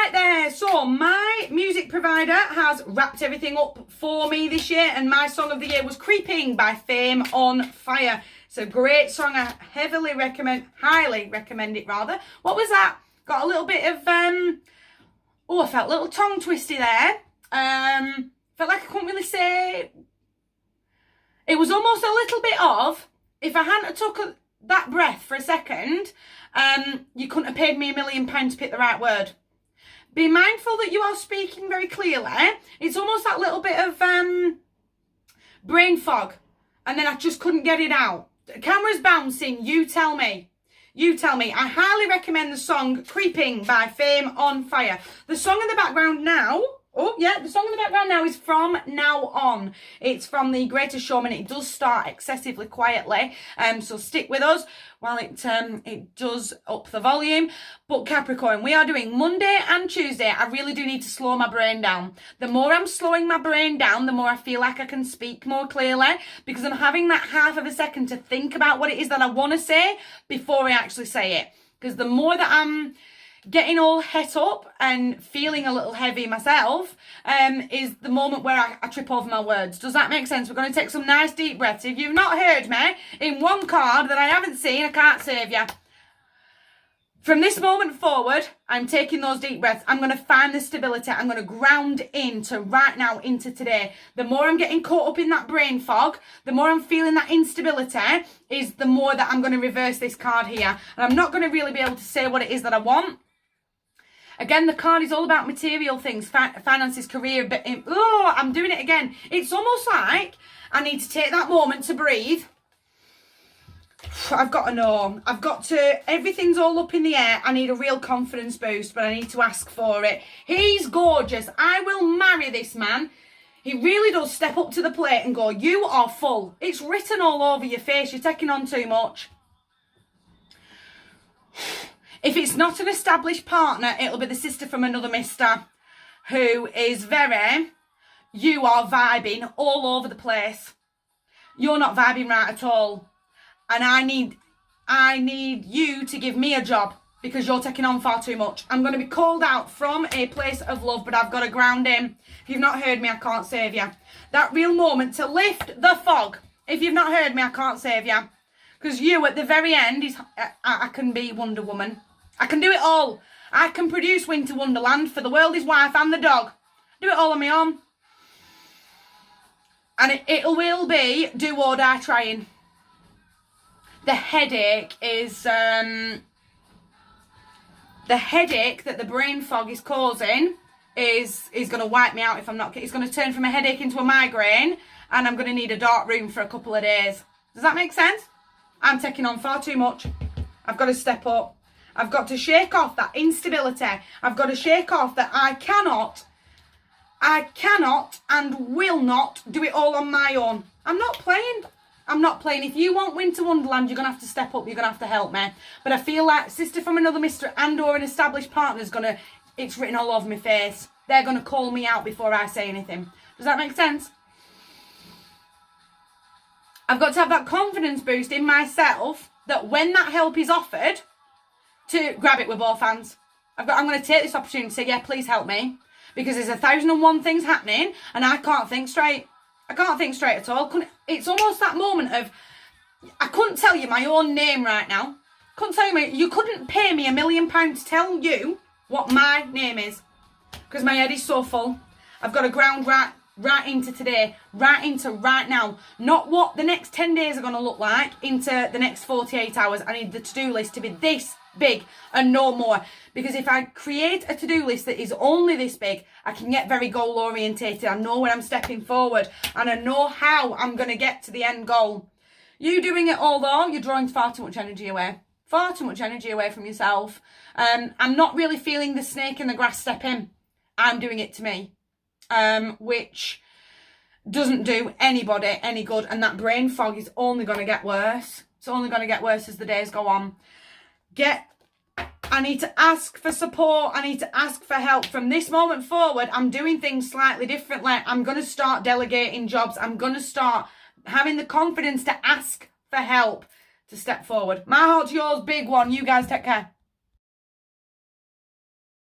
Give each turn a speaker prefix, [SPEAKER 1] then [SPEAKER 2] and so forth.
[SPEAKER 1] right there. So my music provider has wrapped everything up for me this year, and my song of the year was Creeping by Fame on Fire. It's a great song. I highly recommend it rather. What was that? Got a little bit of, I felt a little tongue twisty there. Felt like I couldn't really say. It was almost a little bit of, if I hadn't took that breath for a second, you couldn't have paid me £1 million to pick the right word. Be mindful that you are speaking very clearly. It's almost that little bit of brain fog, and then I just couldn't get it out. The camera's bouncing, you tell me. You tell me. I highly recommend the song Creeping by Fame on Fire. The song in the background now, the song in the background now is From Now On. It's from The Greatest Showman. It does start excessively quietly, so stick with us while it does up the volume. But Capricorn, we are doing Monday and Tuesday. I really do need to slow my brain down. The more I'm slowing my brain down, the more I feel like I can speak more clearly, because I'm having that half of a second to think about what it is that I want to say before I actually say it. Because the more that I'm getting all het up and feeling a little heavy myself is the moment where I trip over my words. Does that make sense? We're going to take some nice deep breaths. If you've not heard me in one card that I haven't seen, I can't save you. From this moment forward, I'm taking those deep breaths. I'm going to find the stability. I'm going to ground into right now, into today. The more I'm getting caught up in that brain fog, the more I'm feeling that instability, is the more that I'm going to reverse this card here. And I'm not going to really be able to say what it is that I want. Again, the card is all about material things, finances, career. But I'm doing it again. It's almost like I need to take that moment to breathe. I've got to know. Everything's all up in the air. I need a real confidence boost, but I need to ask for it. He's gorgeous. I will marry this man. He really does step up to the plate and go, you are full. It's written all over your face. You're taking on too much. If it's not an established partner, it'll be the sister from another mister who is you are vibing all over the place. You're not vibing right at all. And I need you to give me a job because you're taking on far too much. I'm going to be called out from a place of love, but I've got to ground in. If you've not heard me, I can't save you. That real moment to lift the fog. If you've not heard me, I can't save you. Because you, at the very end, I can be Wonder Woman. I can do it all. I can produce Winter Wonderland for the world, his wife and the dog. Do it all on my own. And it will be do or die trying. The headache is... the headache that the brain fog is causing is going to wipe me out if I'm not... It's going to turn from a headache into a migraine, and I'm going to need a dark room for a couple of days. Does that make sense? I'm taking on far too much. I've got to step up. I've got to shake off that instability. I've got to shake off that I cannot and will not do it all on my own. I'm not playing. I'm not playing. If you want Winter Wonderland, you're going to have to step up. You're going to have to help me. But I feel like sister from another mister and or an established partner is going to... It's written all over my face. They're going to call me out before I say anything. Does that make sense? I've got to have that confidence boost in myself that when that help is offered, to grab it with both hands. I'm going to take this opportunity to say, yeah, please help me. Because there's 1,001 things happening and I can't think straight. I can't think straight at all. It's almost that moment of, I couldn't tell you my own name right now. You couldn't pay me £1 million to tell you what my name is. Because my head is so full. I've got to ground right into today, right into right now. Not what the next 10 days are going to look like, into the next 48 hours. I need the to-do list to be this big and no more. Because if I create a to-do list that is only this big, I can get very goal orientated. I know when I'm stepping forward and I know how I'm going to get to the end goal. You doing it all though, you're drawing far too much energy away. Far too much energy away from yourself. I'm not really feeling the snake in the grass step in. I'm doing it to me. Which doesn't do anybody any good. And that brain fog is only going to get worse. It's only going to get worse as the days go on. I need to ask for support. I need to ask for help. From this moment forward, I'm doing things slightly differently. I'm going to start delegating jobs. I'm going to start having the confidence to ask for help to step forward. My heart's yours, big one. You guys take care.